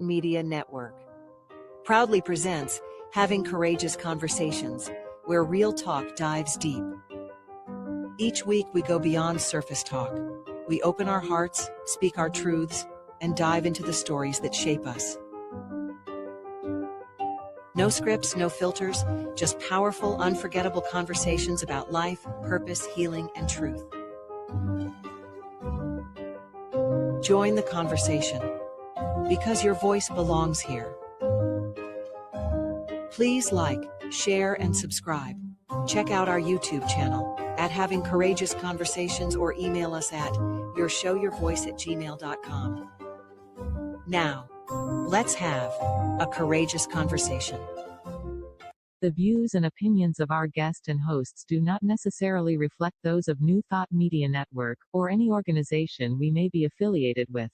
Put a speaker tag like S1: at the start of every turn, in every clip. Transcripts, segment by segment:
S1: Media Network proudly presents Having Courageous Conversations, where real talk dives deep. Each week we go beyond surface talk. We open our hearts, speak our truths, and dive into the stories that shape us. No scripts, no filters, just powerful, unforgettable conversations about life, purpose, healing, and truth. Join the conversation, because your voice belongs here. Please like, share, and subscribe. Check out our YouTube channel at Having Courageous Conversations or email us at yourshowyourvoice@gmail.com. Now, let's have a courageous conversation.
S2: The views and opinions of our guest and hosts do not necessarily reflect those of New Thought Media Network, or any organization we may be affiliated with.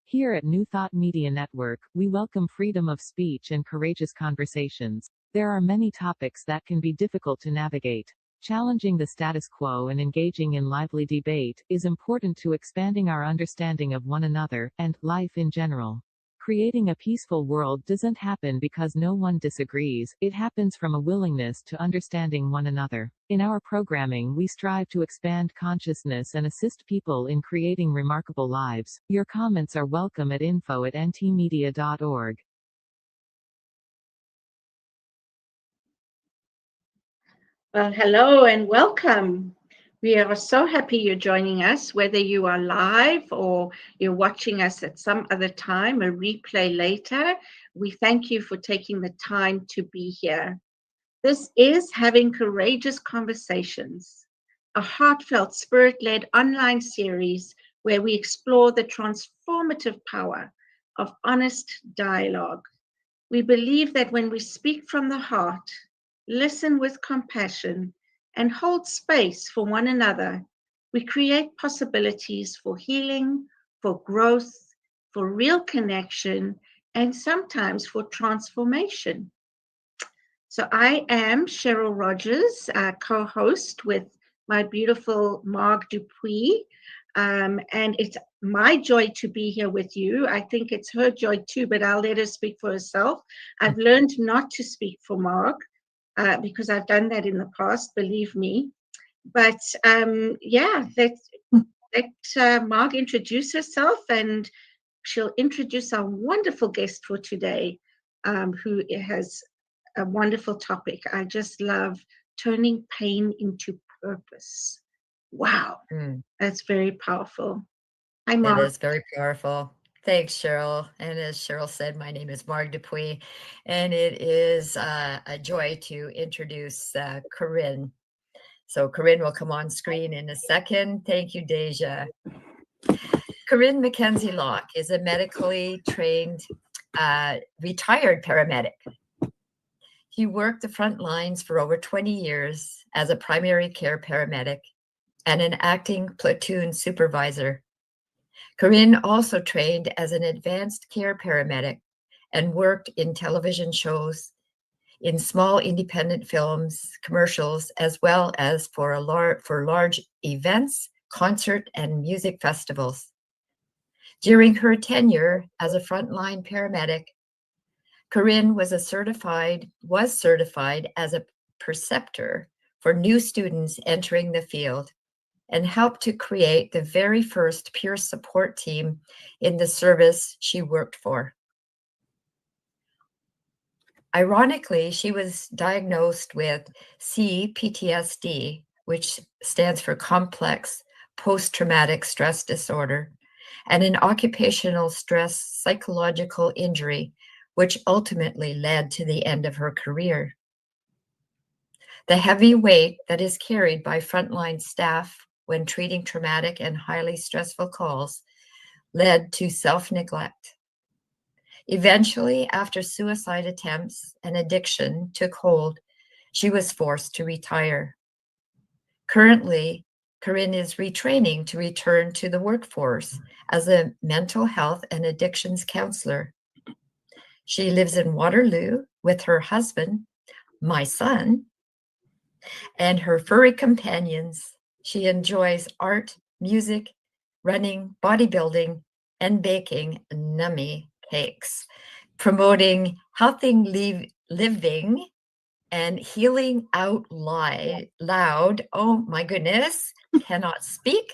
S2: Here at New Thought Media Network, we welcome freedom of speech and courageous conversations. There are many topics that can be difficult to navigate. Challenging the status quo and engaging in lively debate is important to expanding our understanding of one another, and life in general. Creating a peaceful world doesn't happen because no one disagrees, it happens from a willingness to understanding one another. In our programming, we strive to expand consciousness and assist people in creating remarkable lives. Your comments are welcome at info@ntmedia.org.
S3: Well, hello and welcome. We are so happy you're joining us, whether you are live or you're watching us at some other time, a replay later. We thank you for taking the time to be here. This is Having Courageous Conversations, a heartfelt, spirit-led online series where we explore the transformative power of honest dialogue. We believe that when we speak from the heart, listen with compassion, and hold space for one another, we create possibilities for healing, for growth, for real connection, and sometimes for transformation. So I am Cheryl Rogers, co-host with my beautiful Marg Dupuis, and it's my joy to be here with you. I think it's her joy too, but I'll let her speak for herself. I've learned not to speak for Marg, because I've done that in the past, believe me. But yeah, let Marg introduce herself, and she'll introduce our wonderful guest for today, who has a wonderful topic. I just love turning pain into purpose. Wow, that's very powerful. Hi, Marg.
S4: That is very powerful. Thanks, Cheryl. And as Cheryl said, my name is Marg Dupuis, and it is a joy to introduce Corinne. So Corinne will come on screen in a second. Thank you, Deja. Corinne MacKenzie-Locke is a medically trained, retired paramedic. He worked the front lines for over 20 years as a primary care paramedic and an acting platoon supervisor. Corinne also trained as an advanced care paramedic and worked in television shows, in small independent films, commercials, as well as for large events, concert, and music festivals. During her tenure as a frontline paramedic, Corinne was certified as a preceptor for new students entering the field, and helped to create the very first peer support team in the service she worked for. Ironically, she was diagnosed with C-PTSD, which stands for Complex Post-Traumatic Stress Disorder, and an occupational stress psychological injury, which ultimately led to the end of her career. The heavy weight that is carried by frontline staff when treating traumatic and highly stressful calls led to self-neglect. Eventually, after suicide attempts and addiction took hold, she was forced to retire. Currently, Corinne is retraining to return to the workforce as a mental health and addictions counselor. She lives in Waterloo with her husband, my son, and her furry companions. She enjoys art, music, running, bodybuilding, and baking nummy cakes, promoting healthy living and healing out loud. Oh my goodness, cannot speak.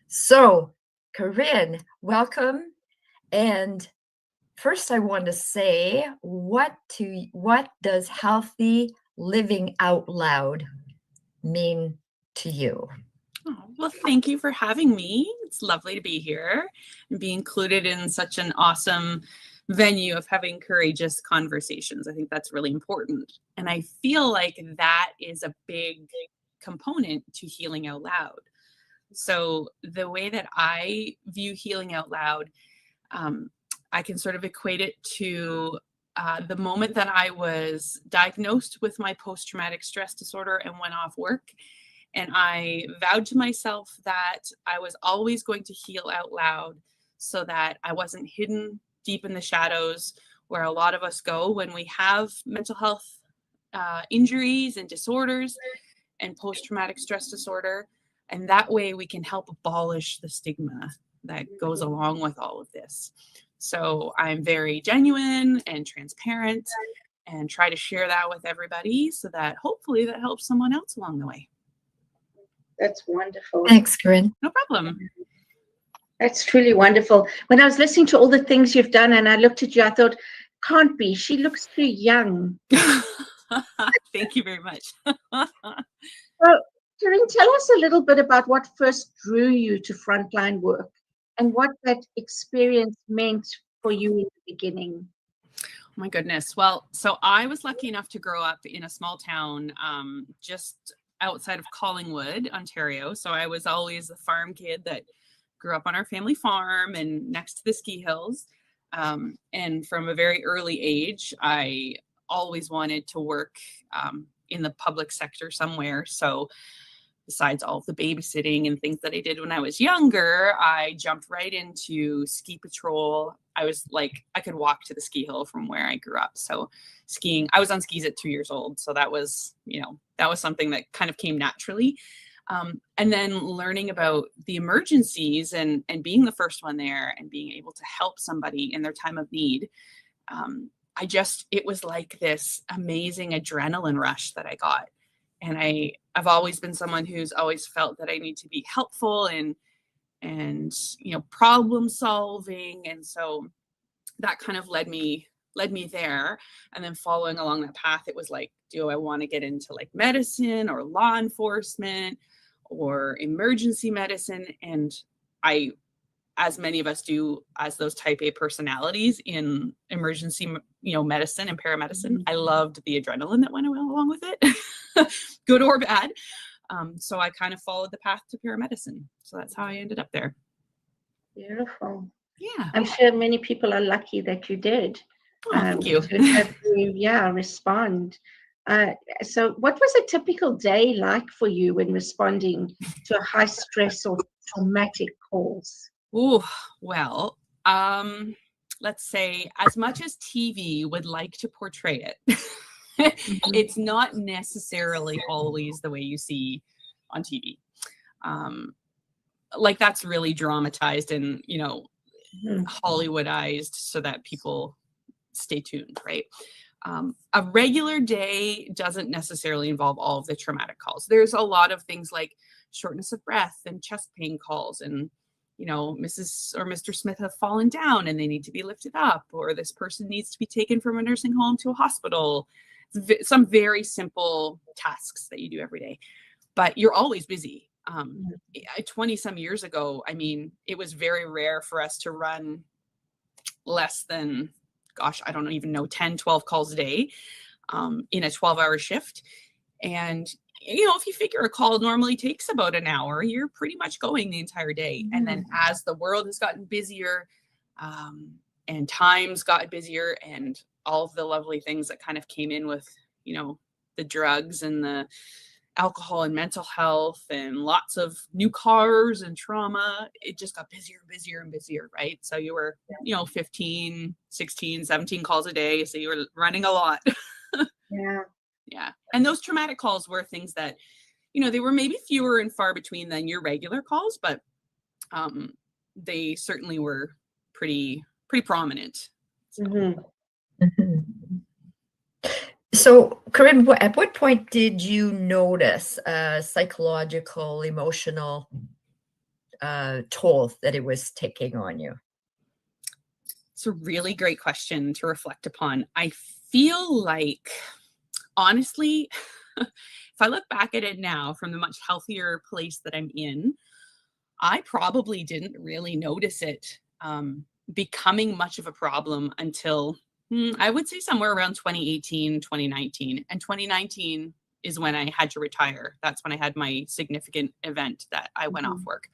S4: So, Corinne, welcome. And first I want to say, what does healthy living out loud mean to you?
S5: Oh, well, thank you for having me. It's lovely to be here and be included in such an awesome venue of having courageous conversations. I think that's really important. And I feel like that is a big component to healing out loud. So the way that I view healing out loud, I can sort of equate it to the moment that I was diagnosed with my post-traumatic stress disorder and went off work. And I vowed to myself that I was always going to heal out loud so that I wasn't hidden deep in the shadows where a lot of us go when we have mental health injuries and disorders and post-traumatic stress disorder. And that way we can help abolish the stigma that goes along with all of this. So I'm very genuine and transparent and try to share that with everybody so that hopefully that helps someone else along the way.
S3: That's wonderful.
S4: Thanks, Corinne.
S5: No problem.
S3: That's truly wonderful. When I was listening to all the things you've done and I looked at you, I thought, can't be. She looks too young.
S5: Thank you very much.
S3: So, Corinne, tell us a little bit about what first drew you to frontline work and what that experience meant for you in the beginning.
S5: Oh my goodness. Well, so I was lucky enough to grow up in a small town just outside of Collingwood, Ontario. So I was always a farm kid that grew up on our family farm and next to the ski hills. And from a very early age, I always wanted to work in the public sector somewhere. So besides all of the babysitting and things that I did when I was younger, I jumped right into ski patrol. I was like, I could walk to the ski hill from where I grew up. So skiing, I was on skis at 2 years old. So that was, that was something that kind of came naturally. And then learning about the emergencies and being the first one there and being able to help somebody in their time of need. It was like this amazing adrenaline rush that I got. And I've always been someone who's always felt that I need to be helpful and problem solving. And so that kind of led me there. And then following along that path, it was like, do I want to get into like medicine or law enforcement or emergency medicine? And I, as many of us do as those type A personalities in emergency, medicine and paramedicine, I loved the adrenaline that went along with it, good or bad. So I kind of followed the path to paramedicine. So that's how I ended up there.
S3: Beautiful.
S5: Yeah.
S3: I'm sure many people are lucky that you did.
S5: Oh, thank you.
S3: To have you, respond. So what was a typical day like for you when responding to a high stress or traumatic calls?
S5: Oh, well, let's say as much as TV would like to portray it, it's not necessarily always the way you see on TV. Like that's really dramatized and, Hollywoodized so that people stay tuned, right? A regular day doesn't necessarily involve all of the traumatic calls. There's a lot of things like shortness of breath and chest pain calls and, Mrs. or Mr. Smith have fallen down and they need to be lifted up, or this person needs to be taken from a nursing home to a hospital. Some very simple tasks that you do every day, but you're always busy. 20 some years ago, it was very rare for us to run less than, I don't even know, 10, 12 calls a day in a 12-hour shift. And, if you figure a call normally takes about an hour, you're pretty much going the entire day. And then as the world has gotten busier and times got busier and all of the lovely things that kind of came in with, the drugs and the alcohol and mental health and lots of new cars and trauma, it just got busier and busier and busier, right? So you were, 15, 16, 17 calls a day. So you were running a lot. Yeah. And those traumatic calls were things that, they were maybe fewer and far between than your regular calls, but they certainly were pretty prominent. So.
S3: Mm-hmm.
S4: Mm-hmm. So, Corinne, at what point did you notice a psychological, emotional toll that it was taking on you?
S5: It's a really great question to reflect upon. I feel like, honestly, if I look back at it now from the much healthier place that I'm in, I probably didn't really notice it becoming much of a problem until I would say somewhere around 2018, 2019. And 2019 is when I had to retire. That's when I had my significant event that I went off work.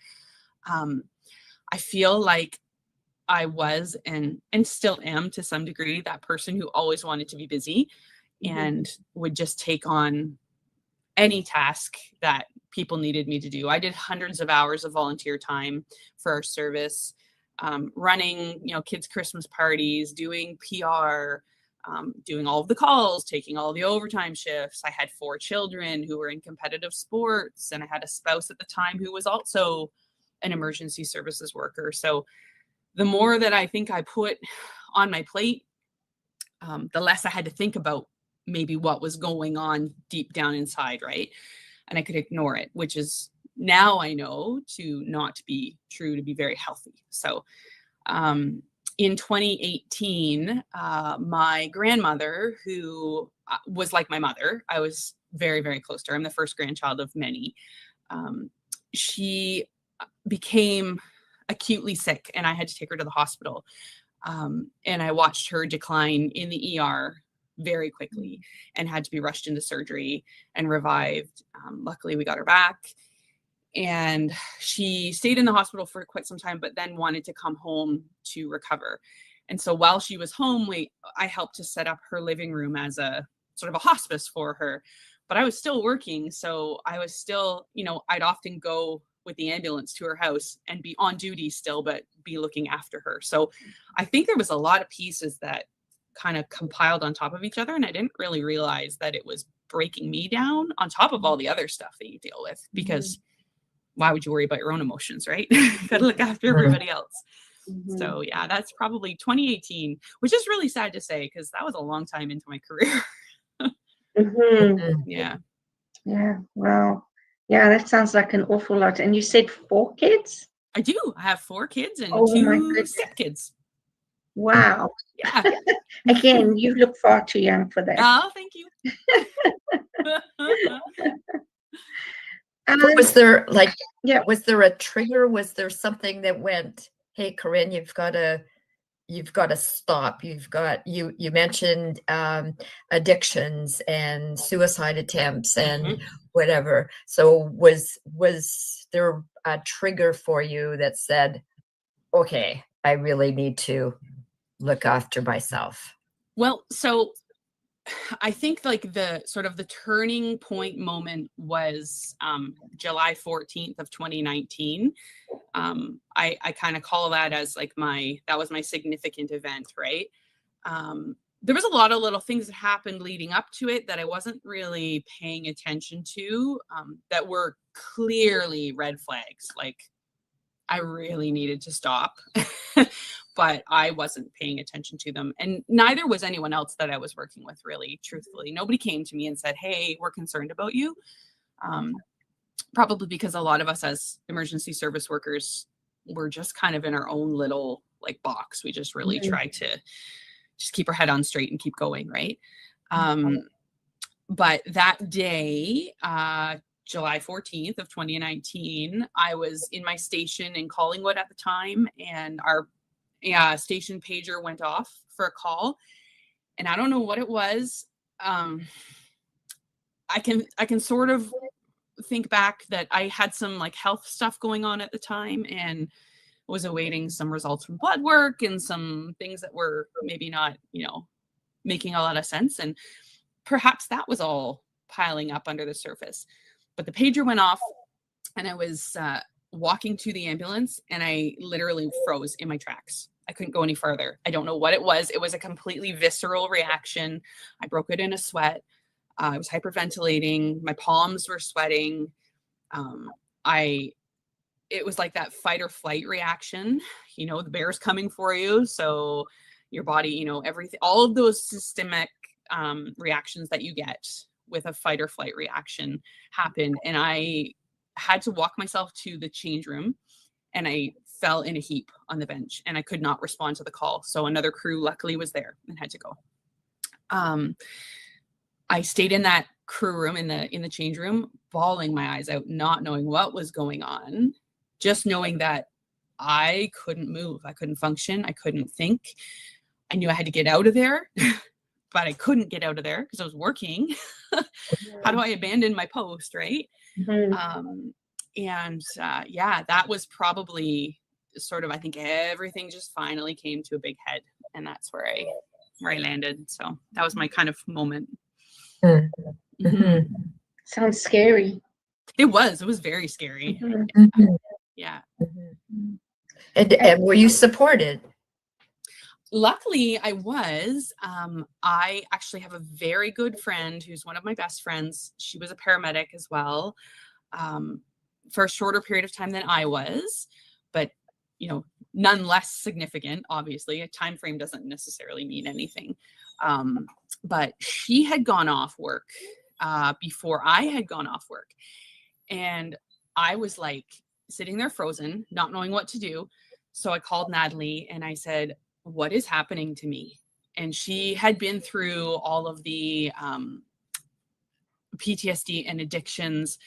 S5: I feel like I was and still am to some degree that person who always wanted to be busy and would just take on any task that people needed me to do. I did hundreds of hours of volunteer time for our service, running, kids' Christmas parties, doing PR, doing all of the calls, taking all the overtime shifts. I had 4 children who were in competitive sports, and I had a spouse at the time who was also an emergency services worker. So the more that I think I put on my plate, the less I had to think about maybe what was going on deep down inside, right? And I could ignore it, which is now I know to not be true, to be very healthy. So in 2018, my grandmother, who was like my mother, I was very, very close to her. I'm the first grandchild of many. She became acutely sick and I had to take her to the hospital. And I watched her decline in the ER very quickly and had to be rushed into surgery and revived. Luckily, we got her back. And she stayed in the hospital for quite some time, but then wanted to come home to recover. And so while she was home, I helped to set up her living room as a sort of a hospice for her. But I was still working. So I was still, I'd often go with the ambulance to her house and be on duty still, but be looking after her. So I think there was a lot of pieces that kind of compiled on top of each other. And I didn't really realize that it was breaking me down on top of all the other stuff that you deal with, because why would you worry about your own emotions, right? You gotta look after everybody else. So yeah, that's probably 2018, which is really sad to say because that was a long time into my career. Yeah.
S3: Yeah. Wow. Yeah, that sounds like an awful lot. And you said 4 kids?
S5: I do. I have 4 kids and
S3: Oh, my
S5: 2
S3: goodness.
S5: stepkids.
S3: Wow.
S5: Yeah.
S3: Again, you look far too young for that.
S5: Oh, thank you.
S4: Was there was there a trigger? Was there something that went, hey, Corinne, you've got to stop. You mentioned addictions and suicide attempts and whatever. So was there a trigger for you that said, okay, I really need to look after myself?
S5: Well, so I think like the sort of the turning point moment was July 14th of 2019. I kind of call that as like that was my significant event, right? There was a lot of little things that happened leading up to it that I wasn't really paying attention to, that were clearly red flags. Like I really needed to stop, but I wasn't paying attention to them. And neither was anyone else that I was working with, really, truthfully. Nobody came to me and said, hey, we're concerned about you. Probably because a lot of us as emergency service workers, we're just kind of in our own little like box. We just really try to just keep our head on straight and keep going, right? But that day, July 14th of 2019, I was in my station in Collingwood at the time, and our station pager went off for a call, and I don't know what it was. I can sort of think back that I had some like health stuff going on at the time and was awaiting some results from blood work and some things that were maybe not, making a lot of sense. And perhaps that was all piling up under the surface. But the pager went off and I was walking to the ambulance and I literally froze in my tracks. I couldn't go any further. I don't know what it was. It was a completely visceral reaction. I broke it in a sweat. I was hyperventilating. My palms were sweating. I it was like that fight or flight reaction. You know, the bear's coming for you. So your body, you know, everything, all of those systemic reactions that you get with a fight or flight reaction happened. And I had to walk myself to the change room, and I fell in a heap on the bench, and I could not respond to the call. So another crew luckily was there and had to go. I stayed in that crew room, in the change room, bawling my eyes out, not knowing what was going on, just knowing that I couldn't move. I couldn't function. I couldn't think. I knew I had to get out of there, but I couldn't get out of there because I was working. How do I abandon my post, right? Mm-hmm. Yeah, that was probably sort of, I think everything just finally came to a big head, and that's where I landed. So that was my kind of moment.
S4: Mm-hmm.
S5: Mm-hmm.
S3: Sounds scary.
S5: It was very scary.
S3: Mm-hmm.
S5: Yeah.
S4: Mm-hmm. And were you supported?
S5: Luckily, I was. I actually have a very good friend who's one of my best friends. She was a paramedic as well, for a shorter period of time than I was, but you know, none less significant. Obviously, a time frame doesn't necessarily mean anything. But she had gone off work before I had gone off work, and I was like sitting there frozen, not knowing what to do. So I called Natalie and I said, what is happening to me? And she had been through all of the PTSD and addictions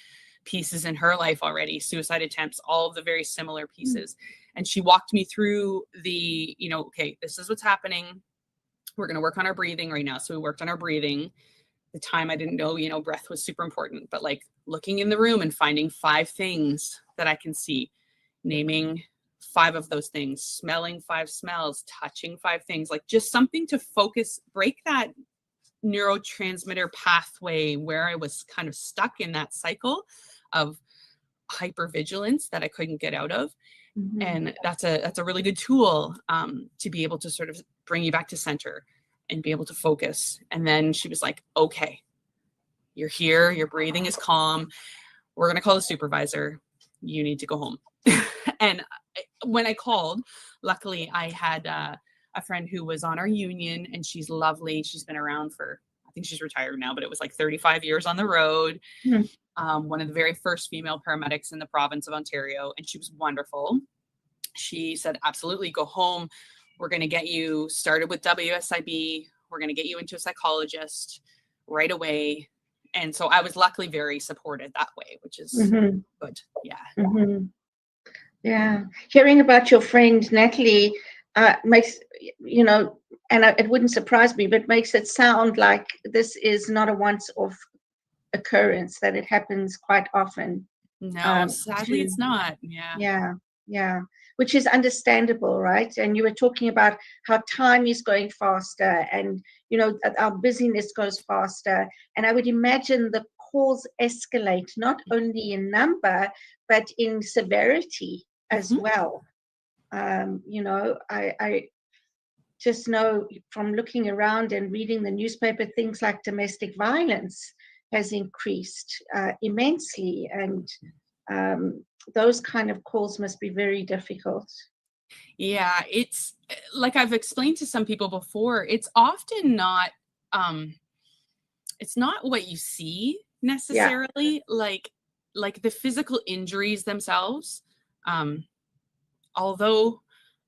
S5: pieces in her life already, suicide attempts, all of the very similar pieces. And she walked me through the, you know, okay, this is what's happening. We're going to work on our breathing right now. So we worked on our breathing. The time I didn't know, you know, breath was super important, but like looking in the room and finding 5 things that I can see, naming 5 of those things, smelling 5 smells, touching 5 things, like just something to focus, break that neurotransmitter pathway where I was kind of stuck in that cycle of hypervigilance that I couldn't get out of. Mm-hmm. And that's a really good tool to be able to sort of bring you back to center and be able to focus. And then she was like, okay, you're here, your breathing is calm. We're going to call the supervisor. You need to go home. And when I called, luckily I had a friend who was on our union, and she's lovely. She's been around for, I think she's retired now, but it was like 35 years on the road. Mm-hmm. One of the very first female paramedics in the province of Ontario. And she was wonderful. She said, absolutely, go home. We're going to get you started with WSIB. We're going to get you into a psychologist right away. And so I was luckily very supported that way, which is mm-hmm. good. Yeah.
S3: Mm-hmm. Yeah. Hearing about your friend Natalie makes, you know, and it wouldn't surprise me, but makes it sound like this is not a once-off occurrence, that it happens quite often.
S5: No, sadly it's not. Yeah.
S3: Yeah. Yeah. Which is understandable, right? And you were talking about how time is going faster, and, you know, our busyness goes faster. And I would imagine the calls escalate not only in number, but in severity as mm-hmm. well. You know, I just know from looking around and reading the newspaper, things like domestic violence has increased immensely. And those kind of calls must be very difficult.
S5: Yeah, it's like I've explained to some people before, it's often not, it's not what you see necessarily, like the physical injuries themselves, although,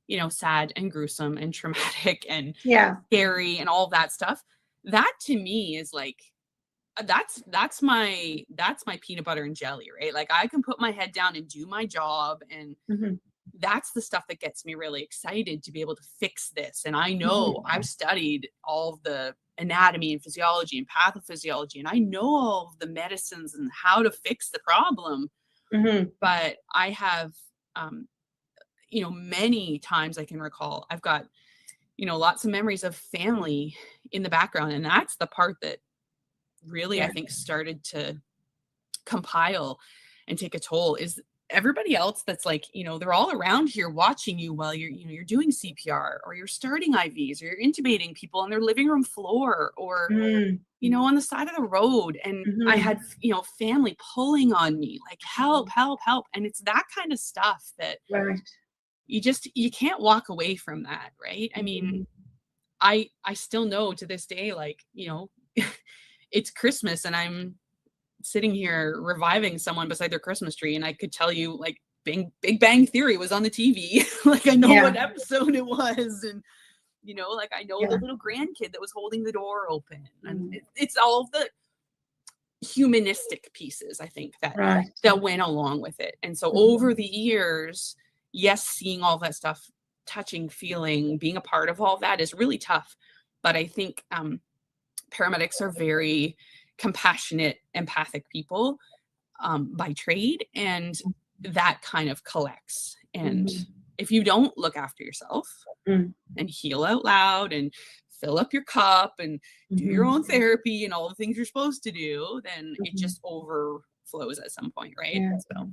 S5: you know, sad and gruesome and traumatic and scary and all that stuff, that to me is like, that's my peanut butter and jelly, right? Like I can put my head down and do my job, and mm-hmm. that's the stuff that gets me really excited to be able to fix this. And I know mm-hmm. I've studied all of the anatomy and physiology and pathophysiology, and I know all of the medicines and how to fix the problem. Mm-hmm. But I have, you know, many times I can recall, I've got, you know, lots of memories of family in the background. And that's the part that really, I think, started to compile and take a toll, is everybody else that's like, they're all around here watching you while you're doing CPR, or you're starting IVs, or you're intubating people on their living room floor, or, on the side of the road. And I had, family pulling on me, like, help, help, help. And it's that kind of stuff that you can't walk away from that. Right. I mean, I still know to this day, like, it's Christmas and I'm sitting here reviving someone beside their Christmas tree, and I could tell you, like, Big Bang Theory was on the TV. Like, I know what episode it was, and like, I know the little grandkid that was holding the door open, and it's all of the humanistic pieces, I think, that went along with it. And so over the years, yes, seeing all that stuff, touching, feeling, being a part of all of that is really tough. But I think paramedics are very compassionate, empathic people by trade, and that kind of collects. And if you don't look after yourself and heal out loud and fill up your cup and do your own therapy and all the things you're supposed to do, then it just overflows at some point, right? So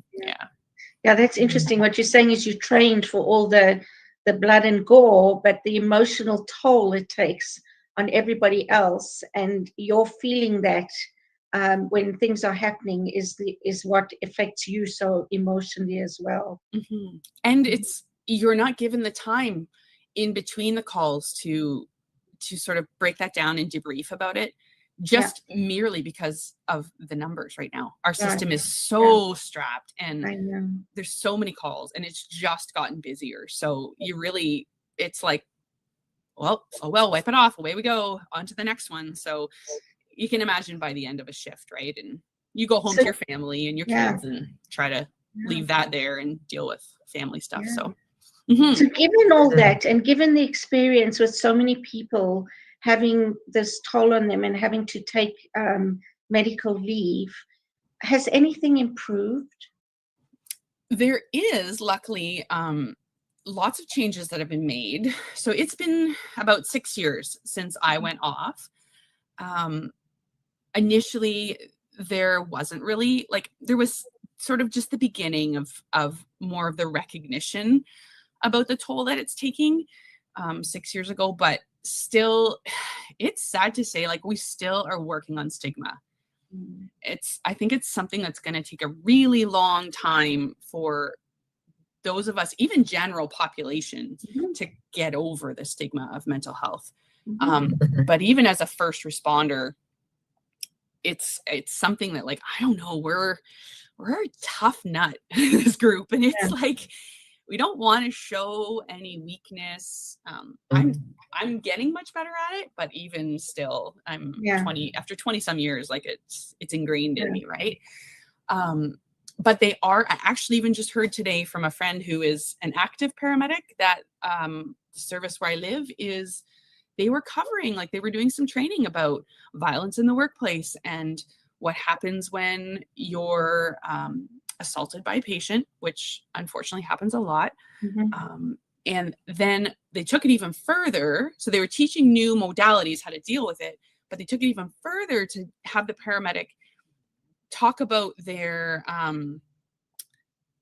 S3: that's interesting. What you're saying is you trained for all the blood and gore, but the emotional toll it takes on everybody else, and you're feeling that when things are happening is what affects you so emotionally as well.
S5: And you're not given the time in between the calls to sort of break that down and debrief about it, just merely because of the numbers right now. Our system is so strapped, and there's so many calls, and it's just gotten busier. So it's like, well, wipe it off. Away we go on to the next one. So you can imagine by the end of a shift, right? And you go home to your family and your kids and try to leave that there and deal with family stuff. So,
S3: so given all that, and given the experience with so many people having this toll on them and having to take medical leave, has anything improved?
S5: There is, luckily, lots of changes that have been made. So it's been about 6 years since I went off. Initially, there wasn't really, there was sort of just the beginning of more of the recognition about the toll that it's taking 6 years ago, but still, it's sad to say, we still are working on stigma. I think it's something that's going to take a really long time for those of us, even general population, to get over the stigma of mental health. But even as a first responder, it's something that, I don't know, we're a tough nut in this group, and it's we don't want to show any weakness. I'm getting much better at it, but even still, I'm 20 after 20 some years, it's ingrained in me, right? But I actually even just heard today from a friend who is an active paramedic that the service where I live they were covering, they were doing some training about violence in the workplace and what happens when you're assaulted by a patient, which unfortunately happens a lot. And then they took it even further. So they were teaching new modalities, how to deal with it, but they took it even further to have the paramedic talk about their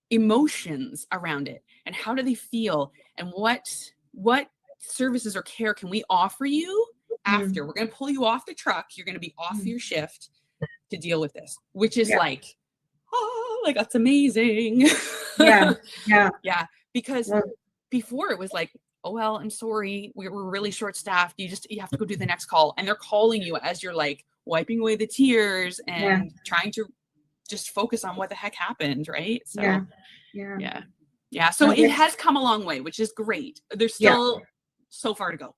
S5: emotions around it and how do they feel and what services or care can we offer you after. We're going to pull you off the truck. You're going to be off your shift to deal with this, which is that's amazing. Yeah. Because before it was oh, well, I'm sorry, we're really short staffed. You have to go do the next call. And they're calling you as you're wiping away the tears and trying to just focus on what the heck happened. Right. So yeah. So it has come a long way, which is great. There's still so far to go.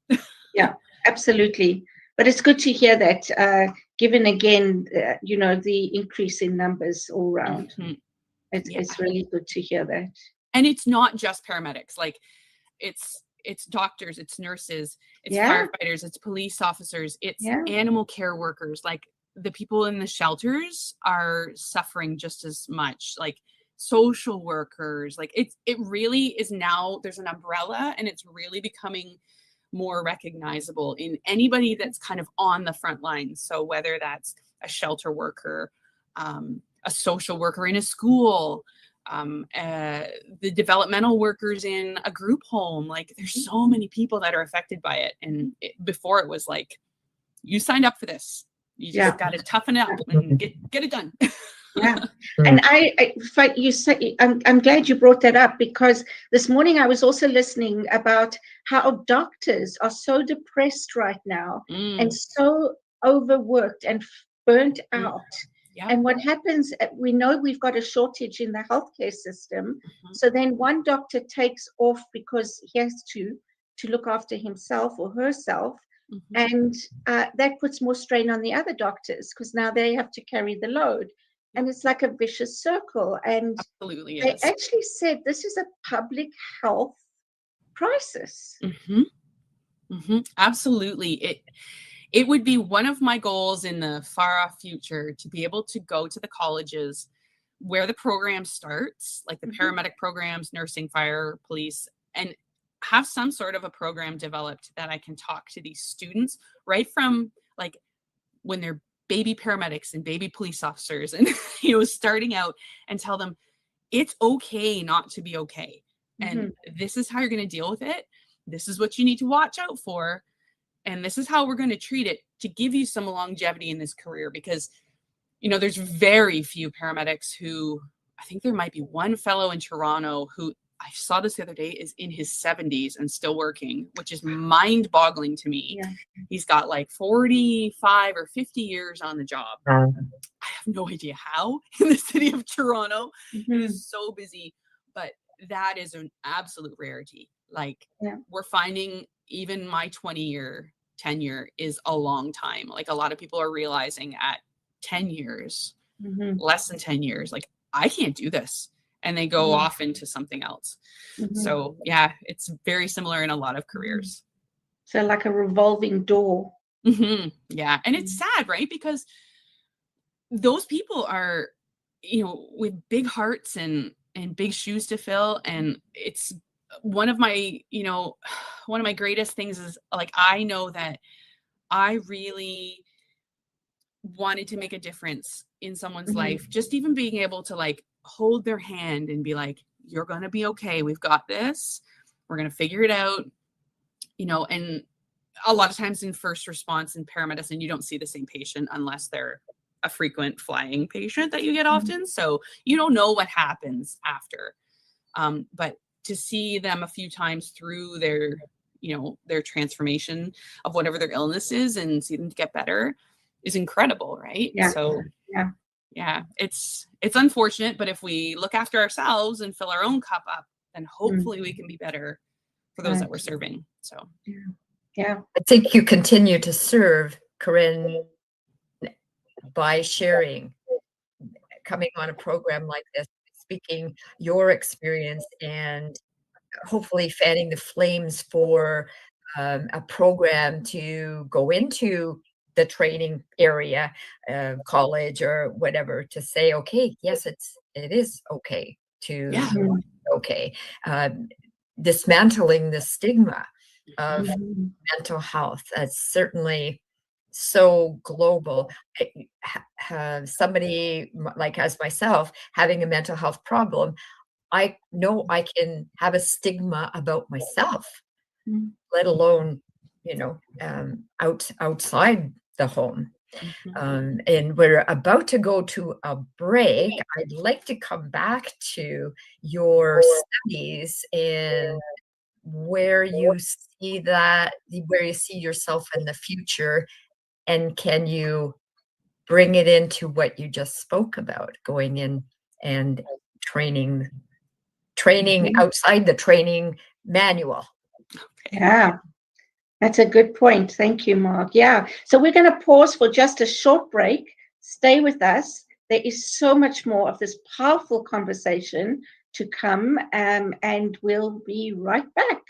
S3: Yeah, absolutely. But it's good to hear that, given again, the increase in numbers all around. It's really good to hear that.
S5: And it's not just paramedics. It's doctors, it's nurses, it's firefighters, it's police officers, it's animal care workers. The people in the shelters are suffering just as much. Social workers, it really is now, there's an umbrella, and it's really becoming more recognizable in anybody that's kind of on the front line. So whether that's a shelter worker, a social worker in a school, the developmental workers in a group home. Like, there's so many people that are affected by it. And before it was like, you signed up for this. You just got to toughen it up and get it done.
S3: Yeah. And I'm glad you brought that up, because this morning I was also listening about how doctors are so depressed right now and so overworked and burnt out.
S5: Yeah.
S3: And what happens, we know we've got a shortage in the healthcare system. So then one doctor takes off because he has to look after himself or herself. And that puts more strain on the other doctors, because now they have to carry the load. And it's like a vicious circle. And
S5: absolutely
S3: they actually said this is a public health crisis.
S5: Absolutely. It would be one of my goals in the far off future to be able to go to the colleges where the program starts, like the paramedic programs, nursing, fire, police, and have some sort of a program developed that I can talk to these students right from like when they're baby paramedics and baby police officers and, starting out, and tell them it's okay not to be okay. And this is how you're going to deal with it. This is what you need to watch out for. And this is how we're going to treat it to give you some longevity in this career. Because, there's very few paramedics who, I think there might be one fellow in Toronto who, I saw this the other day, is in his 70s and still working, which is mind-boggling to me. Yeah. He's got like 45 or 50 years on the job. I have no idea how in the city of Toronto. It is so busy, but that is an absolute rarity. Like, we're finding even my 20-year tenure is a long time. Like, a lot of people are realizing at 10 years, less than 10 years, like, I can't do this. And they go off into something else. So yeah, it's very similar in a lot of careers.
S3: So like a revolving door.
S5: Yeah. And it's sad, right? Because those people are, with big hearts and big shoes to fill. And it's one of my greatest things is, like, I know that I really wanted to make a difference in someone's life. Just even being able to, like, hold their hand and be like, you're going to be okay. We've got this. We're going to figure it out. And a lot of times in first response and paramedicine, you don't see the same patient unless they're a frequent flying patient that you get often. So you don't know what happens after. But to see them a few times through their transformation of whatever their illness is and see them get better is incredible. Right.
S3: Yeah.
S5: So yeah, it's unfortunate, but if we look after ourselves and fill our own cup up, then hopefully we can be better for those that we're serving. So
S3: yeah,
S4: I think you continue to serve, Corinne, by sharing, coming on a program like this, speaking your experience, and hopefully fanning the flames for a program to go into the training area, college or whatever, to say, okay, yes, it is okay to okay. Dismantling the stigma of mental health. That's certainly so global. Somebody like as myself having a mental health problem, I know I can have a stigma about myself, let alone, outside the home. And we're about to go to a break. I'd like to come back to your studies and where you see yourself in the future, and can you bring it into what you just spoke about, going in and training outside the training manual.
S3: Yeah, that's a good point. Thank you, Mark. Yeah, so we're going to pause for just a short break. Stay with us. There is so much more of this powerful conversation to come, and we'll be right back.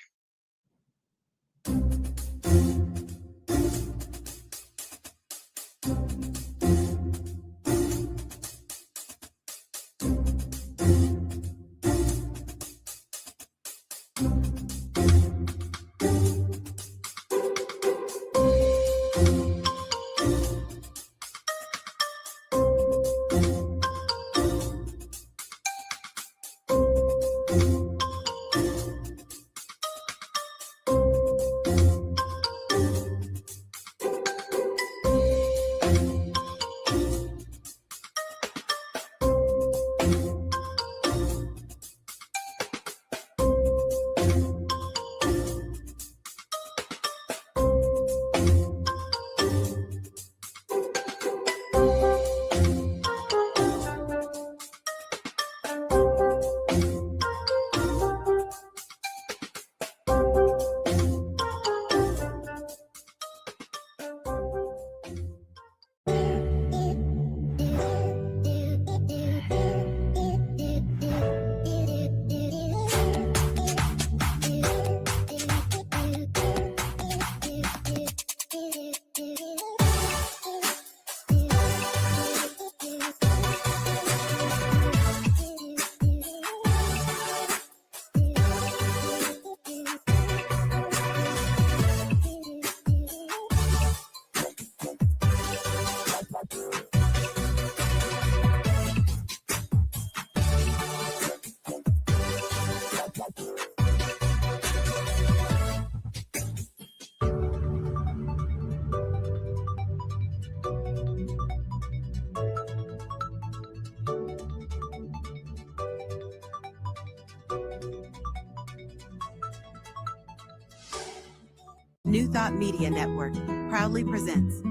S6: New Thought Media Network proudly presents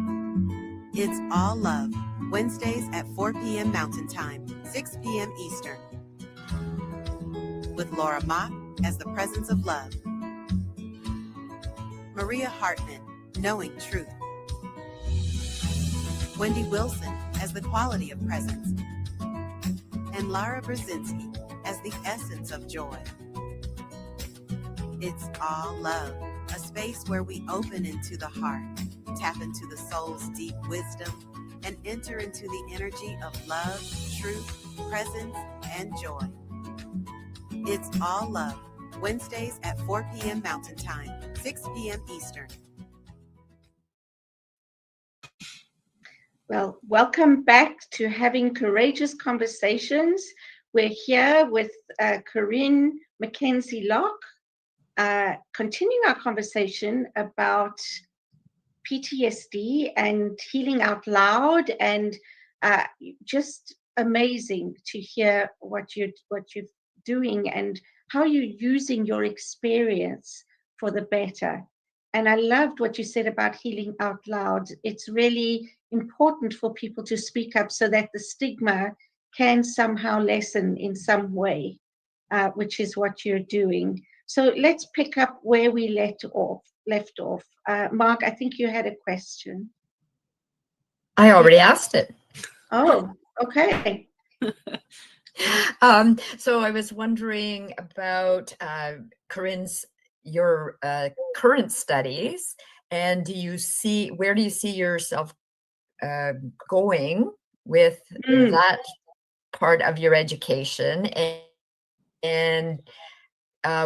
S6: It's All Love, Wednesdays at 4 p.m. Mountain Time, 6 p.m. Eastern, with Laura Mock as the presence of love, Maria Hartman, knowing truth, Wendy Wilson as the quality of presence, and Lara Brzezinski as the essence of joy. It's All Love, a space where we open into the heart, tap into the soul's deep wisdom, and enter into the energy of love, truth, presence, and joy. It's All Love, Wednesdays at 4 p.m. Mountain Time, 6 p.m. Eastern.
S3: Well, welcome back to Having Courageous Conversations. We're here with Corinne MacKenzie-Locke, continuing our conversation about PTSD and healing out loud, and just amazing to hear what you're doing and how you're using your experience for the better. And I loved what you said about healing out loud. It's really important for people to speak up so that the stigma can somehow lessen in some way, which is what you're doing. So let's pick up where we left off. Mark, I think you had a question.
S4: I already asked it.
S3: Oh, okay.
S4: So I was wondering about Corinne's, your current studies, and where do you see yourself going with that part of your education, and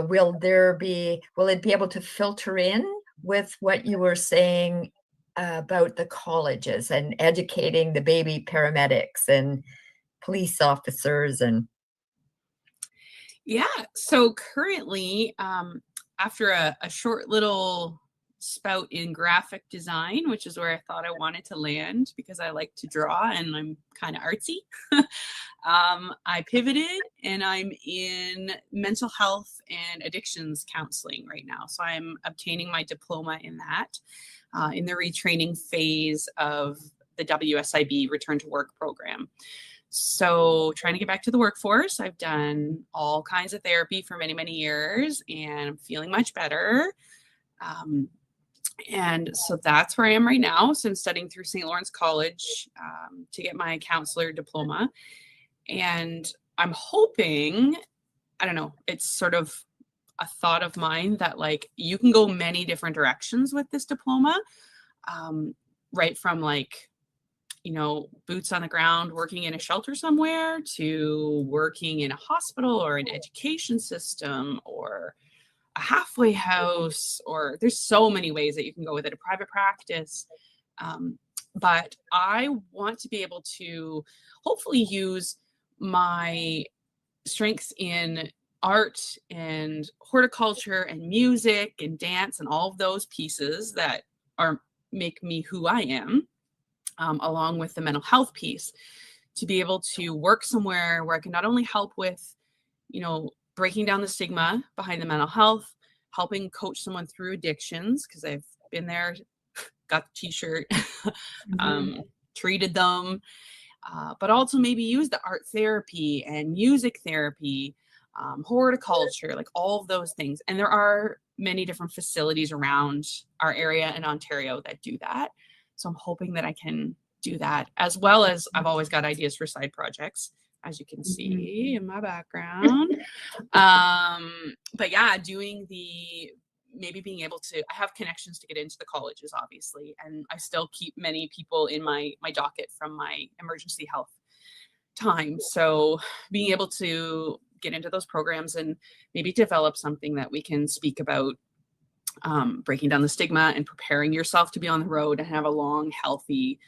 S4: will it be able to filter in with what you were saying about the colleges and educating the baby paramedics and police officers? And
S5: yeah, so currently, after a short little spout in graphic design, which is where I thought I wanted to land because I like to draw and I'm kind of artsy, I pivoted and I'm in mental health and addictions counseling right now. So I'm obtaining my diploma in that, in the retraining phase of the WSIB return to work program. So trying to get back to the workforce. I've done all kinds of therapy for many, many years and I'm feeling much better. And so that's where I am right now. So I'm studying through St. Lawrence College to get my counselor diploma. And I'm hoping, I don't know, it's sort of a thought of mine that like you can go many different directions with this diploma, right from like, you know, boots on the ground, working in a shelter somewhere, to working in a hospital or an education system or a halfway house, or there's so many ways that you can go with it, a private practice. But I want to be able to hopefully use my strengths in art and horticulture and music and dance and all of those pieces that make me who I am, along with the mental health piece, to be able to work somewhere where I can not only help with, you know, breaking down the stigma behind the mental health, helping coach someone through addictions, because I've been there, got the t-shirt, treated them, but also maybe use the art therapy and music therapy, horticulture, like all of those things. And there are many different facilities around our area in Ontario that do that. So I'm hoping that I can do that, as well as I've always got ideas for side projects, as you can see in my background. But yeah, maybe being able to, I have connections to get into the colleges, obviously, and I still keep many people in my docket from my emergency health time. So being able to get into those programs and maybe develop something that we can speak about, breaking down the stigma and preparing yourself to be on the road and have a long, healthy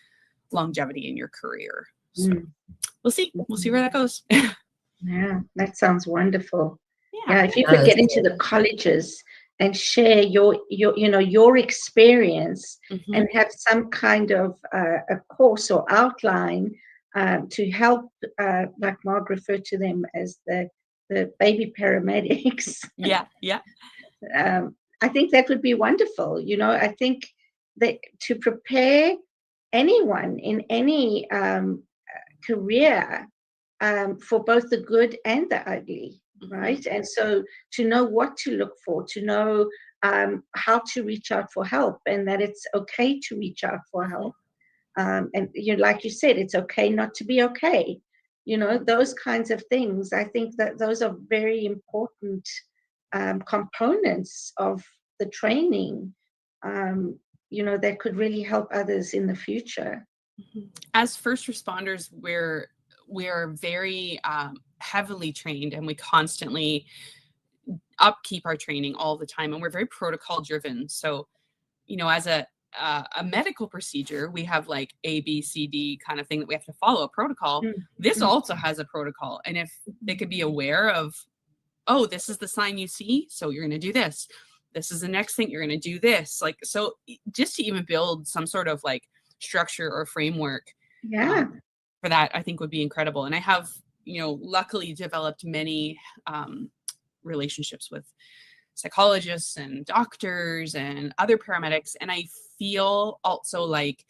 S5: longevity in your career. So we'll see where that goes.
S3: Yeah, that sounds wonderful. Yeah, if you could get into the colleges and share your experience and have some kind of a course or outline to help, like Mark referred to them as the baby paramedics.
S5: Yeah.
S3: I think that would be wonderful. I think that to prepare anyone in any career for both the good and the ugly, right? And so to know what to look for, to know how to reach out for help, and that it's okay to reach out for help. And like you said, it's okay not to be okay. Those kinds of things. I think that those are very important components of the training, that could really help others in the future.
S5: As first responders, we are very heavily trained, and we constantly upkeep our training all the time, and we're very protocol driven. So, as a medical procedure, we have like A, B, C, D kind of thing that we have to follow a protocol. This also has a protocol, and if they could be aware of, oh, this is the sign you see, so you're going to do this. This is the next thing, you're going to do this. Like, so just to even build some sort of like structure or framework for that, I think would be incredible. And I have, luckily developed many relationships with psychologists and doctors and other paramedics. And I feel also like,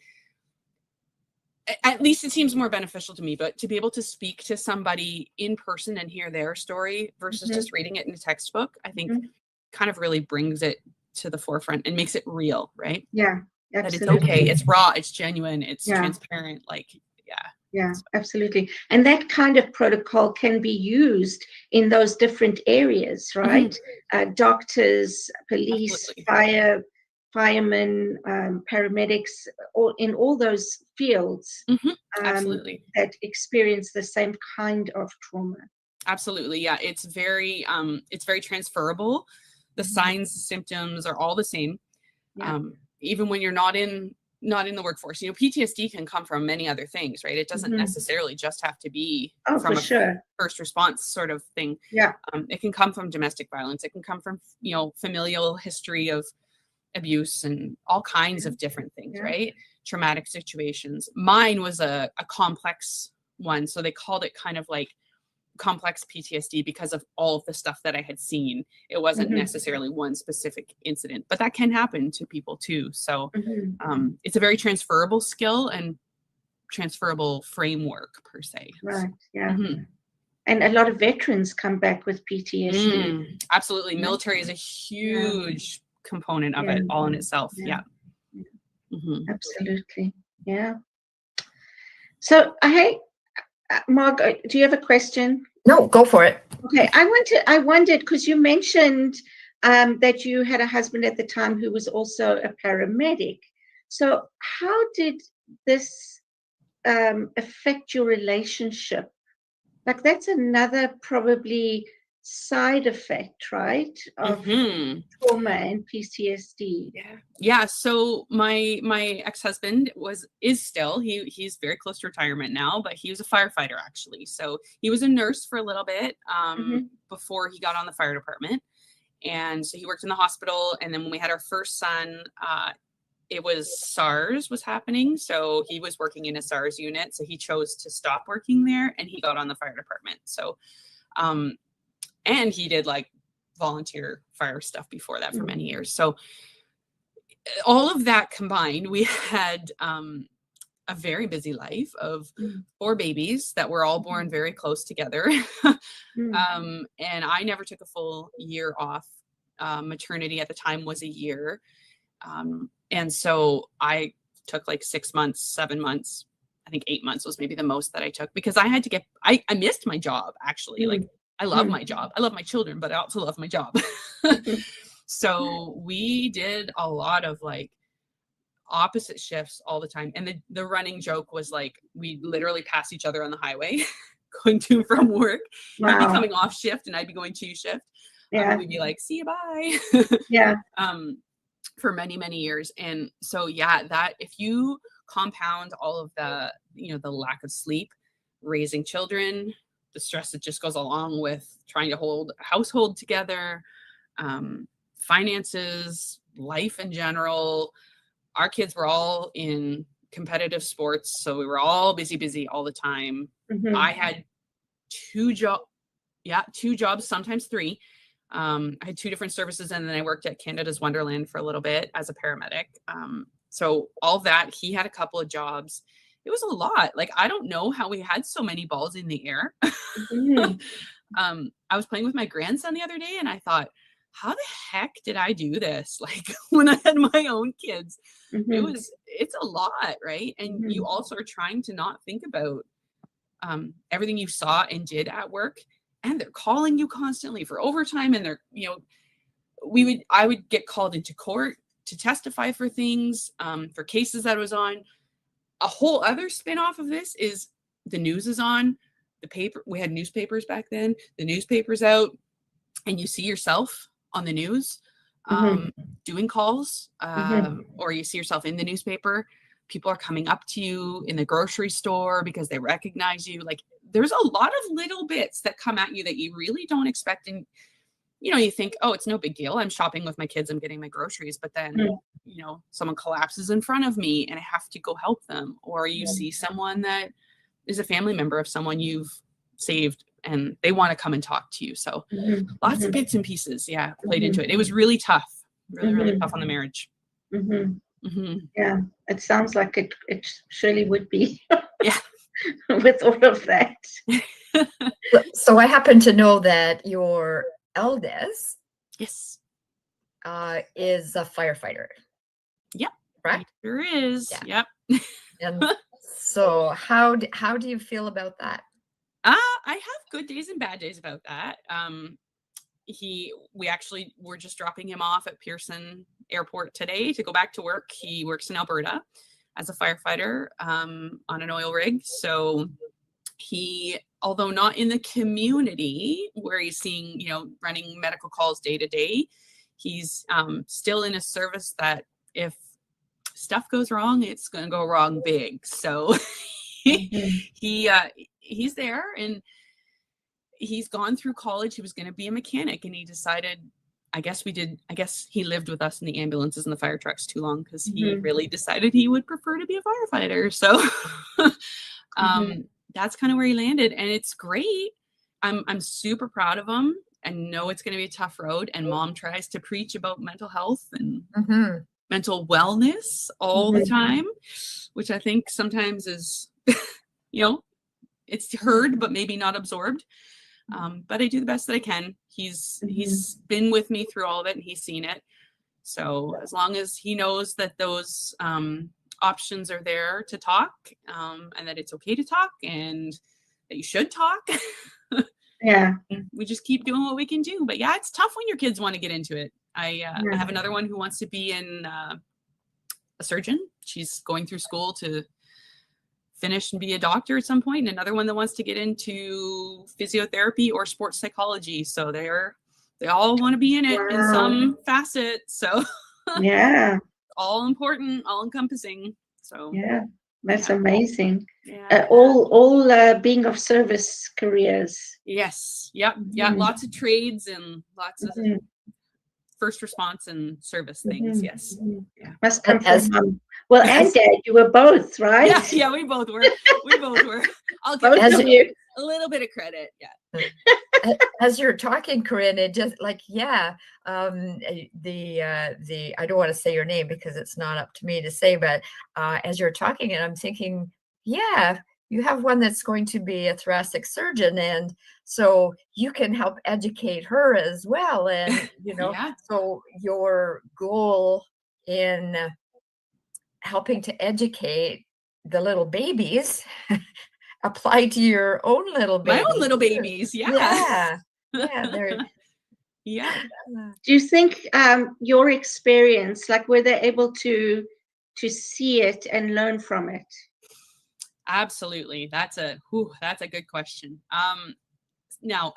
S5: at least it seems more beneficial to me, but to be able to speak to somebody in person and hear their story versus just reading it in a textbook, I think kind of really brings it to the forefront and makes it real, right?
S3: Yeah, absolutely.
S5: That it's okay, it's raw, it's genuine, it's transparent, like,
S3: Yeah, absolutely. And that kind of protocol can be used in those different areas, right? Doctors, police, firemen, paramedics, in all those fields
S5: absolutely,
S3: that experience the same kind of trauma. Absolutely,
S5: yeah. It's very transferable. The signs, the symptoms are all the same. Even when you're not in the workforce. PTSD can come from many other things, right? It doesn't necessarily just have to be from a first response sort of thing. It can come from domestic violence. It can come from, familial history of abuse and all kinds of different things, right? Traumatic situations. Mine was a complex one. So they called it kind of like complex PTSD because of all of the stuff that I had seen. It wasn't necessarily one specific incident, but that can happen to people too. So it's a very transferable skill and transferable framework per se.
S3: Right. Yeah. And a lot of veterans come back with PTSD.
S5: Absolutely. Military is a huge component of it all in itself.
S3: Absolutely. Yeah. So Marg, do you have a question?
S4: No, go for it.
S3: Okay, I wondered because you mentioned that you had a husband at the time who was also a paramedic. So how did this affect your relationship? Like, that's another probably side effect, right, of trauma and PTSD.
S5: Yeah. So my ex-husband is still, he's very close to retirement now, but he was a firefighter actually. So he was a nurse for a little bit before he got on the fire department. And so he worked in the hospital. And then when we had our first son, it was SARS was happening. So he was working in a SARS unit. So he chose to stop working there and he got on the fire department. So, and he did like volunteer fire stuff before that for many years. So all of that combined, we had a very busy life of 4 babies that were all born very close together. And I never took a full year off. Maternity at the time was a year. And so I took like 6 months, 7 months. I think 8 months was maybe the most that I took because I had to I missed my job actually. Like, I love my job. I love my children, but I also love my job. So we did a lot of like opposite shifts all the time. And the running joke was like, we literally pass each other on the highway going to and from work. He'd be coming off shift and I'd be going to shift. We'd be like, see you, bye. For many, many years. And so, that if you compound all of the, the lack of sleep, raising children, the stress that just goes along with trying to hold a household together, finances, life in general. Our kids were all in competitive sports, so we were all busy all the time. I had 2 jobs, sometimes 3. I had 2 different services, and then I worked at Canada's Wonderland for a little bit as a paramedic. So all that, he had a couple of jobs. It was a lot. Like, I don't know how we had so many balls in the air. I was playing with my grandson the other day, and I thought, how the heck did I do this? Like, when I had my own kids, it's a lot, right? And you also are trying to not think about everything you saw and did at work, and they're calling you constantly for overtime, and they're, you know, I would get called into court to testify for things, for cases that I was on. A whole other spin-off of this is the news is on, the paper. We had newspapers back then. The newspaper's out, and you see yourself on the news doing calls, or you see yourself in the newspaper. People are coming up to you in the grocery store because they recognize you. Like, there's a lot of little bits that come at you that you really don't expect. And, you know, you think, oh, it's no big deal. I'm shopping with my kids. I'm getting my groceries. But then, you know, someone collapses in front of me and I have to go help them. Or you see someone that is a family member of someone you've saved and they want to come and talk to you. So lots of bits and pieces, played into it. It was really tough, really tough on the marriage.
S3: Yeah, it sounds like it surely would be.
S5: Yeah.
S3: With all of that.
S4: So I happen to know that your eldest
S5: is
S4: a firefighter.
S5: Yep.
S4: Right?
S5: There is.
S4: Yeah.
S5: Yep.
S4: And so how do you feel about that?
S5: I have good days and bad days about that. We actually were just dropping him off at Pearson Airport today to go back to work. He works in Alberta as a firefighter on an oil rig. So he, although not in the community where he's seeing, you know, running medical calls day to day, he's still in a service that if stuff goes wrong, it's going to go wrong big. So he's there, and he's gone through college. He was going to be a mechanic, and he decided, I guess he lived with us in the ambulances and the fire trucks too long because he really decided he would prefer to be a firefighter. So that's kind of where he landed, and it's great. I'm super proud of him. I know it's going to be a tough road, and Mom tries to preach about mental health and mental wellness all the time, which I think sometimes is, you know, it's heard, but maybe not absorbed. But I do the best that I can. He's been with me through all of it, and he's seen it. So as long as he knows that those options are there to talk, and that it's okay to talk, and that you should talk, we just keep doing what we can do. But yeah, it's tough when your kids want to get into it. I have another one who wants to be a surgeon. She's going through school to finish and be a doctor at some point, and another one that wants to get into physiotherapy or sports psychology. So they all want to be in it in some facet. So all important, all encompassing. So
S3: that's amazing.
S5: Yeah.
S3: All being of service careers.
S5: Yes. Yep. Yeah. Lots of trades and lots of first response and service things. Yes. Yeah.
S3: Must come from mom. Well, and Dad, you were both, right?
S5: Yeah, we both were. I'll give you a little bit of credit. Yeah.
S4: As you're talking, Corinne, it just like, I don't want to say your name because it's not up to me to say, but as you're talking, and I'm thinking, you have one that's going to be a thoracic surgeon, and so you can help educate her as well. And, you know, so your goal in helping to educate the little babies apply to your own little babies.
S5: My own little babies.
S4: Yeah.
S3: Do you think your experience, like, were they able to see it and learn from it?
S5: Absolutely. That's a good question. Now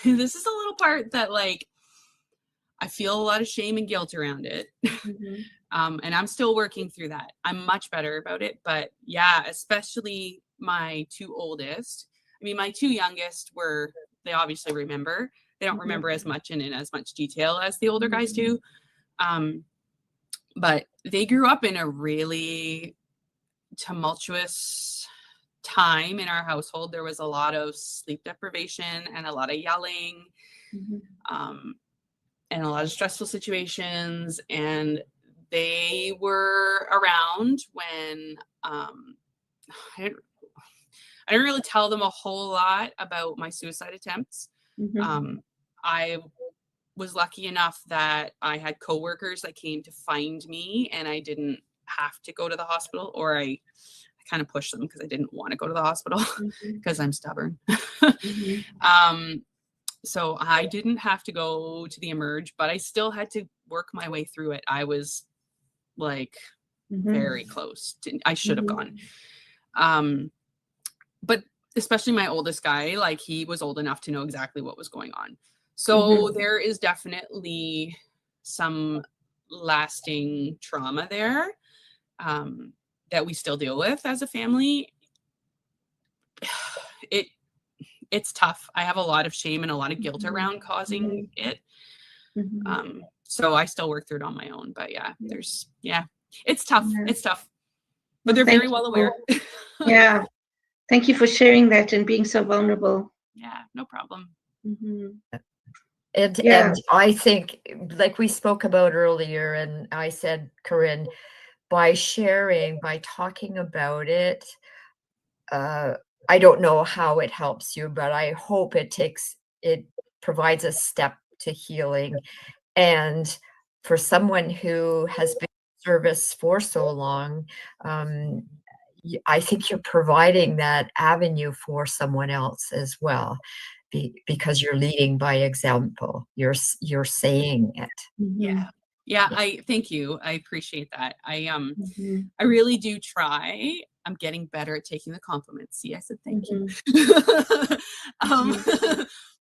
S5: this is a little part that, like, I feel a lot of shame and guilt around it. And I'm still working through that. I'm much better about it, but especially my 2 oldest. I mean, my 2 youngest they obviously remember. They don't remember as much and in as much detail as the older guys do. But they grew up in a really tumultuous time in our household. There was a lot of sleep deprivation and a lot of yelling. and a lot of stressful situations. And they were around when I didn't really tell them a whole lot about my suicide attempts. I was lucky enough that I had coworkers that came to find me, and I didn't have to go to the hospital, or I kind of pushed them because I didn't want to go to the hospital because I'm stubborn. So I didn't have to go to the emerge, but I still had to work my way through it. I was like very close to, I should have gone. But especially my oldest guy, like he was old enough to know exactly what was going on. So there is definitely some lasting trauma there that we still deal with as a family. It's tough. I have a lot of shame and a lot of guilt around causing it. So I still work through it on my own, but it's tough. It's tough, but they're very well aware.
S3: Yeah. Thank you for sharing that and being so vulnerable.
S5: Yeah, no problem.
S4: And I think, like we spoke about earlier, and I said, Corinne, by sharing, by talking about it, I don't know how it helps you, but I hope it provides a step to healing. And for someone who has been in service for so long, I think you're providing that avenue for someone else as well, because you're leading by example. You're saying it.
S5: Yeah. I thank you. I appreciate that. I really do try. I'm getting better at taking the compliments. See, I said thank you.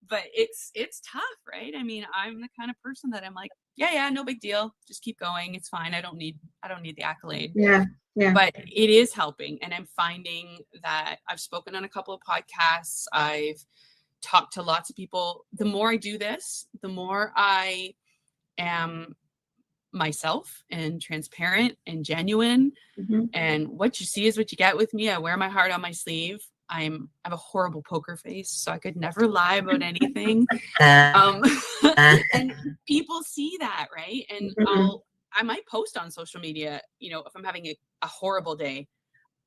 S5: But it's tough, right? I mean, I'm the kind of person that I'm like, yeah, no big deal. Just keep going. It's fine. I don't need the accolade.
S3: Yeah.
S5: But it is helping. And I'm finding that I've spoken on a couple of podcasts. I've talked to lots of people. The more I do this, the more I am myself and transparent and genuine. And what you see is what you get with me. I wear my heart on my sleeve. I have a horrible poker face, so I could never lie about anything. And people see that, right? And I might post on social media, if I'm having a horrible day,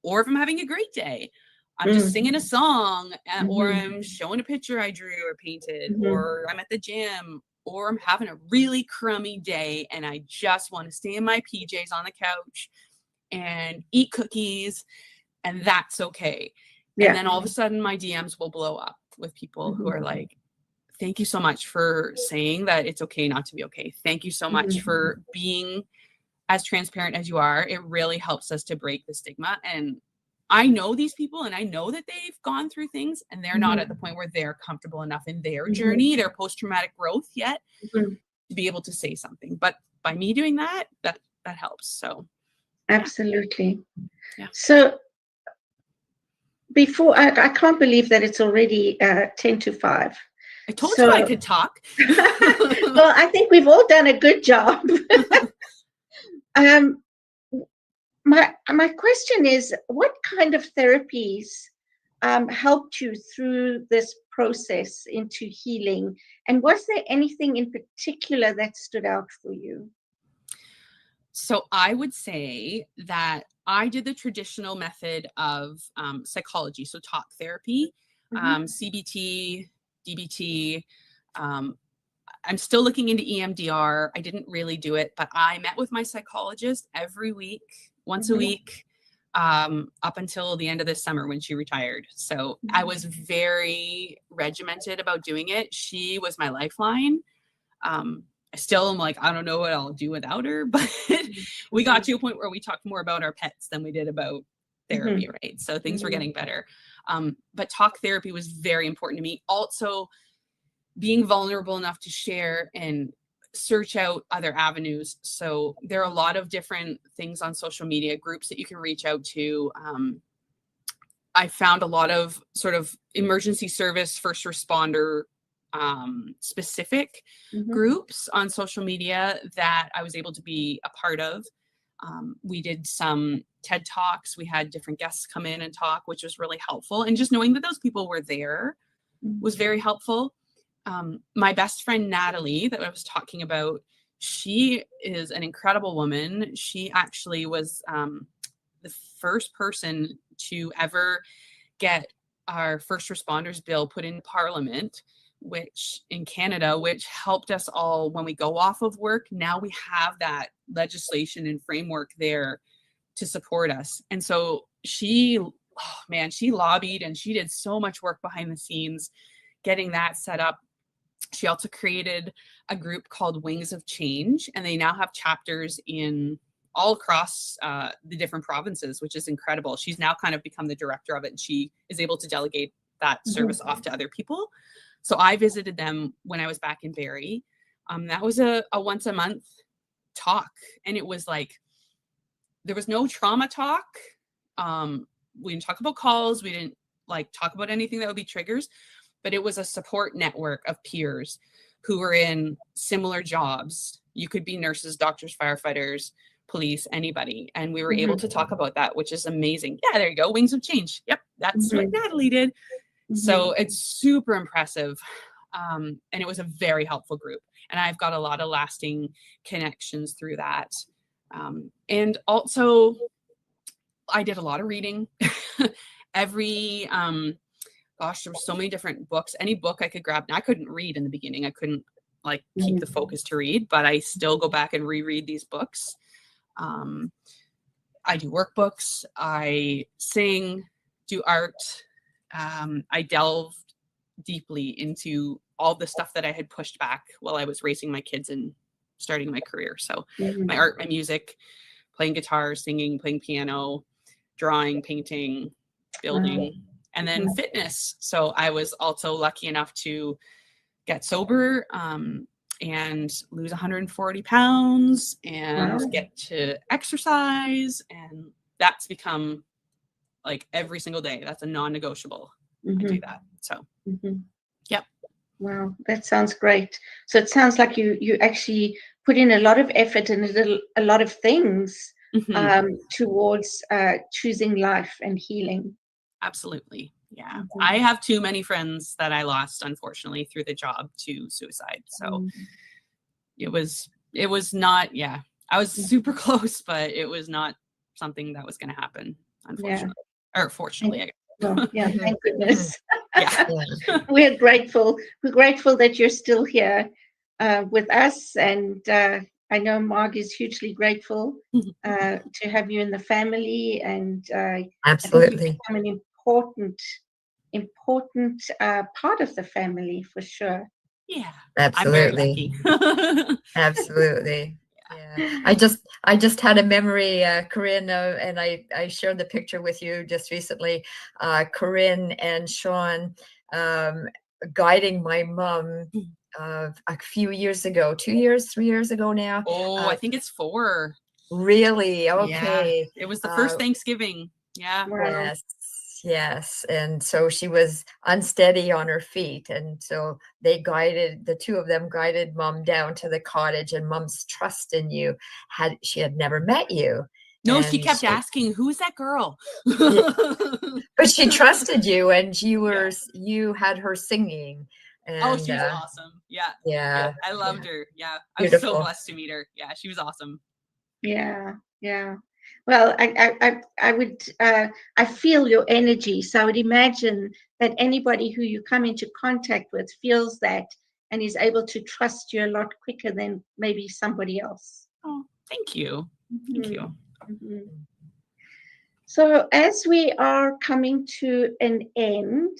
S5: or if I'm having a great day. I'm just singing a song, or I'm showing a picture I drew or painted, or I'm at the gym, or I'm having a really crummy day and I just want to stay in my PJs on the couch and eat cookies, and that's okay. And then all of a sudden my DMs will blow up with people who are like, thank you so much for saying that it's okay not to be okay. Thank you so much for being as transparent as you are. It really helps us to break the stigma. And I know these people, and I know that they've gone through things, and they're not at the point where they're comfortable enough in their journey, their post-traumatic growth yet, to be able to say something. But by me doing that helps. So
S3: absolutely.
S5: Yeah.
S3: So before, I can't believe that it's already 10 to 5.
S5: I told you I could talk.
S3: Well, I think we've all done a good job. My question is, what kind of therapies helped you through this process into healing? And was there anything in particular that stood out for you?
S5: So I would say that I did the traditional method of psychology, so talk therapy, CBT, DBT. I'm still looking into EMDR. I didn't really do it, but I met with my psychologist every week, once a week, up until the end of this summer when she retired. So I was very regimented about doing it. She was my lifeline. I still am like, I don't know what I'll do without her, but we got to a point where we talked more about our pets than we did about therapy, right? So things were getting better. But talk therapy was very important to me. Also, being vulnerable enough to share and search out other avenues. So there are a lot of different things on social media, groups that you can reach out to. I found a lot of sort of emergency service, first responder specific groups on social media that I was able to be a part of. We did some TED Talks. We had different guests come in and talk, which was really helpful. And just knowing that those people were there was very helpful. my best friend, Natalie, that I was talking about, she is an incredible woman. She actually was the first person to ever get our first responders bill put in Parliament, which in Canada, which helped us all when we go off of work. Now we have that legislation and framework there to support us. And so she lobbied and she did so much work behind the scenes getting that set up. She also created a group called Wings of Change, and they now have chapters in all across the different provinces, which is incredible. She's now kind of become the director of it, and she is able to delegate that service off to other people. So I visited them when I was back in Barrie. That was a once a month talk, and it was like, there was no trauma talk. We didn't talk about calls. We didn't like talk about anything that would be triggers, but it was a support network of peers who were in similar jobs. You could be nurses, doctors, firefighters, police, anybody. And we were able to talk about that, which is amazing. Yeah, there you go. Wings of Change. Yep. That's what Natalie did. So it's super impressive. And it was a very helpful group. And I've got a lot of lasting connections through that. And also I did a lot of reading. Gosh, there were so many different books. Any book I could grab. Now, I couldn't read in the beginning. I couldn't like keep the focus to read, but I still go back and reread these books. I do workbooks. I sing, do art. I delved deeply into all the stuff that I had pushed back while I was raising my kids and starting my career. So my art, my music, playing guitar, singing, playing piano, drawing, painting, building. And then fitness. So I was also lucky enough to get sober and lose 140 pounds and get to exercise. And that's become like every single day. That's a non-negotiable. I do that. So, yep.
S3: Wow, that sounds great. So it sounds like you actually put in a lot of effort and a lot of things towards choosing life and healing.
S5: Absolutely. Yeah. I have too many friends that I lost, unfortunately, through the job to suicide. So it was not, I was super close, but it was not something that was going to happen, unfortunately. Or fortunately, I guess.
S3: Well, yeah, thank goodness. We're grateful. We're grateful that you're still here with us. And I know Marg is hugely grateful to have you in the family. And
S4: absolutely,
S3: become an important part of the family for sure.
S5: Yeah,
S4: absolutely. Absolutely. Yeah. I just had a memory, Corinne, and I shared the picture with you just recently. Corinne and Sean guiding my mom a few years ago, 2 years, 3 years ago now.
S5: Oh, I think it's 4.
S4: Really? Okay.
S5: Yeah. It was the first Thanksgiving. Yeah.
S3: Wow.
S4: Yes. And so she was unsteady on her feet. And so the two of them guided Mom down to the cottage, and Mom's trust in you she had never met you.
S5: No, she kept asking, who's that girl?
S4: But she trusted you, and you had her singing. And,
S5: she was awesome. Yeah.
S4: Yeah.
S5: I loved her. Yeah.
S4: Beautiful.
S5: I was so blessed to meet her. Yeah. She was awesome.
S3: Yeah. Well, I feel your energy. So I would imagine that anybody who you come into contact with feels that and is able to trust you a lot quicker than maybe somebody else.
S5: Oh, thank you. Thank you.
S3: So as we are coming to an end,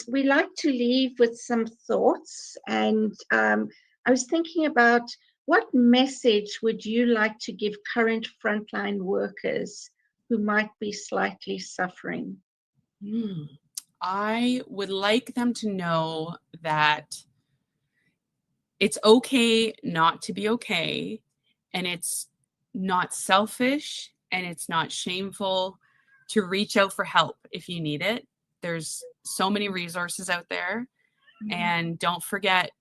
S3: we like to leave with some thoughts. And I was thinking about, what message would you like to give current frontline workers who might be slightly suffering?
S5: I would like them to know that it's okay not to be okay, and it's not selfish, and it's not shameful to reach out for help if you need it. There's so many resources out there, and don't forget,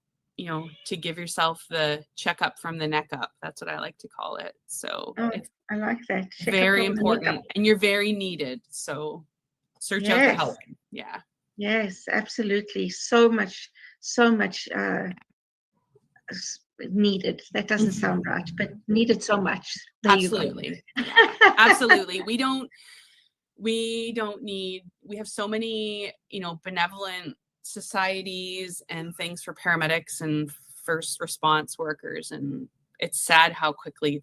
S5: to give yourself the checkup from the neck up. That's what I like to call it. So it's
S3: I like that.
S5: very important, and you're very needed. So search out for help. Yeah.
S3: Yes, absolutely. So much so much needed. That doesn't sound right, but needed so much. There
S5: Absolutely.
S3: you go.
S5: Absolutely. We have so many, benevolent societies and things for paramedics and first response workers. And it's sad how quickly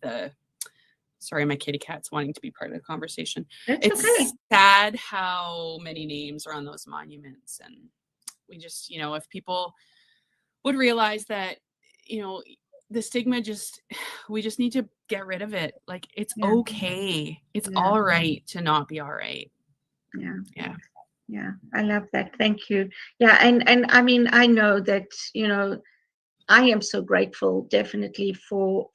S5: sorry, my kitty cat's wanting to be part of the conversation. It's
S3: okay.
S5: sad how many names are on those monuments. And we just, if people would realize that, the stigma we just need to get rid of it. Like, it's okay. It's all right to not be all right.
S3: Yeah. I love that. Thank you. Yeah. And I mean, I know that, I am so grateful definitely for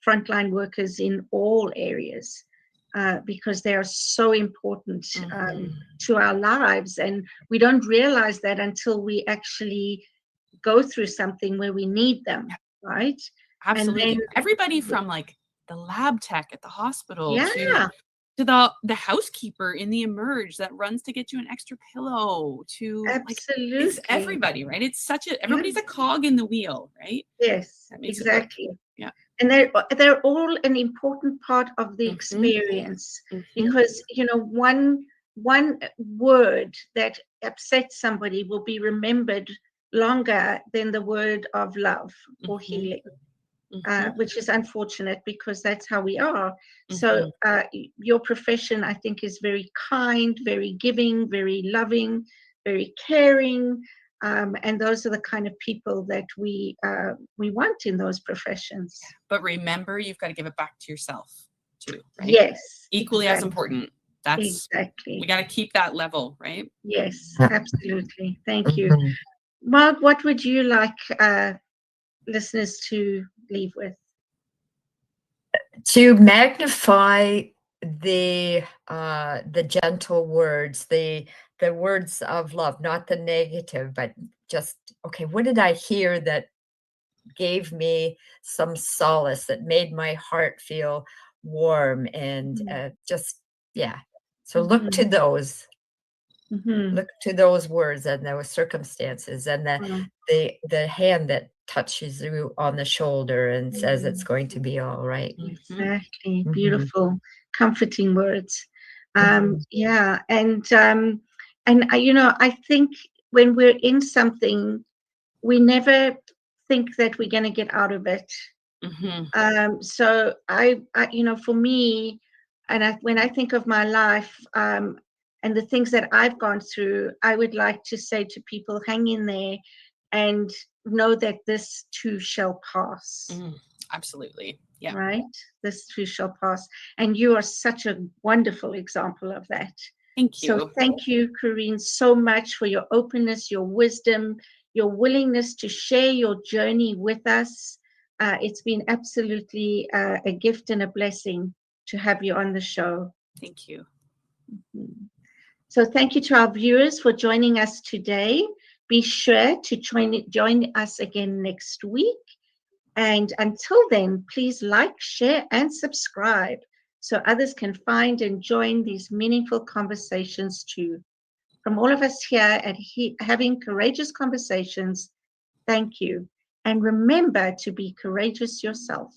S3: frontline workers in all areas, because they are so important to our lives. And we don't realize that until we actually go through something where we need them, right?
S5: Absolutely.
S3: And then,
S5: everybody from like the lab tech at the hospital to the housekeeper in the emerge that runs to get you an extra pillow to
S3: absolutely.
S5: It's everybody, right? It's everybody's a cog in the wheel, right?
S3: Yes, exactly.
S5: Yeah.
S3: And they're all an important part of the experience, because one word that upsets somebody will be remembered longer than the word of love or healing, which is unfortunate, because that's how we are. So your profession, I think, is very kind, very giving, very loving, very caring. And those are the kind of people that we want in those professions.
S5: But remember, you've got to give it back to yourself too, right?
S3: Yes.
S5: Equally as important. That's
S3: exactly.
S5: We got to keep that level, right?
S3: Yes, absolutely. Thank you. Mark, what would you like listeners to leave with?
S4: To magnify the gentle words, the words of love, not the negative, but just, okay, what did I hear that gave me some solace, that made my heart feel warm, and so look to those. Look to those words and those circumstances, and the hand that touches you on the shoulder and says it's going to be all right.
S3: Exactly. Beautiful, comforting words. Yeah. And I think when we're in something, we never think that we're going to get out of it. So I for me, and when I think of my life, and the things that I've gone through, I would like to say to people, hang in there and know that this too shall pass.
S5: Absolutely. Yeah.
S3: Right? This too shall pass. And you are such a wonderful example of that.
S5: Thank you.
S3: So thank you, Corinne, so much for your openness, your wisdom, your willingness to share your journey with us. It's been absolutely a gift and a blessing to have you on the show.
S5: Thank you.
S3: So thank you to our viewers for joining us today. Be sure to join us again next week. And until then, please like, share, and subscribe so others can find and join these meaningful conversations too. From all of us here at Having Courageous Conversations, thank you. And remember to be courageous yourself.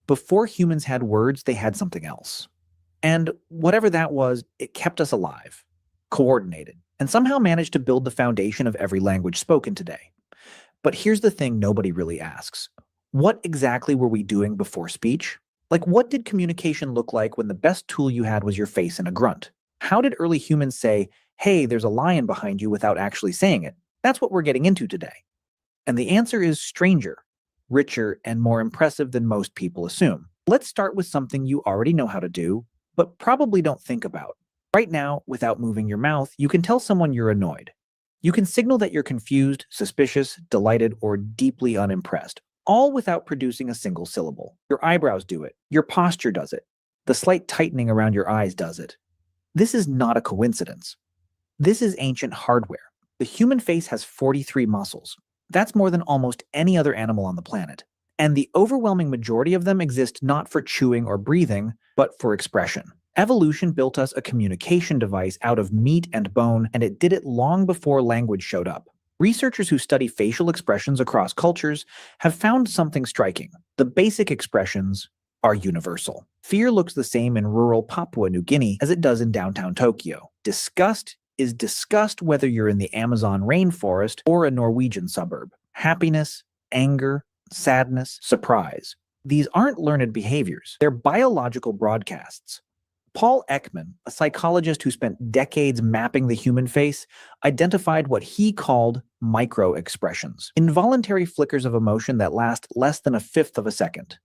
S7: Before humans had words, they had something else. And whatever that was, it kept us alive, coordinated, and somehow managed to build the foundation of every language spoken today. But here's the thing nobody really asks. What exactly were we doing before speech? Like, what did communication look like when the best tool you had was your face and a grunt? How did early humans say, hey, there's a lion behind you, without actually saying it? That's what we're getting into today. And the answer is stranger, richer, and more impressive than most people assume. Let's start with something you already know how to do, but probably don't think about. Right now, without moving your mouth, you can tell someone you're annoyed. You can signal that you're confused, suspicious, delighted, or deeply unimpressed, all without producing a single syllable. Your eyebrows do it. Your posture does it. The slight tightening around your eyes does it. This is not a coincidence. This is ancient hardware. The human face has 43 muscles. That's more than almost any other animal on the planet. And the overwhelming majority of them exist not for chewing or breathing, but for expression. Evolution built us a communication device out of meat and bone, and it did it long before language showed up. Researchers who study facial expressions across cultures have found something striking. The basic expressions are universal. Fear looks the same in rural Papua New Guinea as it does in downtown Tokyo. Disgust is disgust whether you're in the Amazon rainforest or a Norwegian suburb. Happiness, anger, sadness, surprise. These aren't learned behaviors. They're biological broadcasts. Paul Ekman, a psychologist who spent decades mapping the human face, identified what he called micro-expressions, involuntary flickers of emotion that last less than a fifth of a second.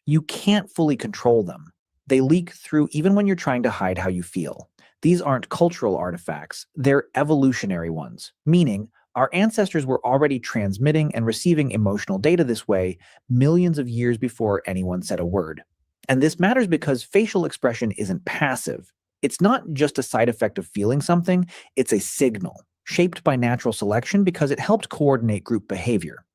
S7: You can't fully control them. They leak through even when you're trying to hide how you feel. These aren't cultural artifacts, they're evolutionary ones, meaning our ancestors were already transmitting and receiving emotional data this way millions of years before anyone said a word. And this matters because facial expression isn't passive. It's not just a side effect of feeling something, it's a signal, shaped by natural selection because it helped coordinate group behavior.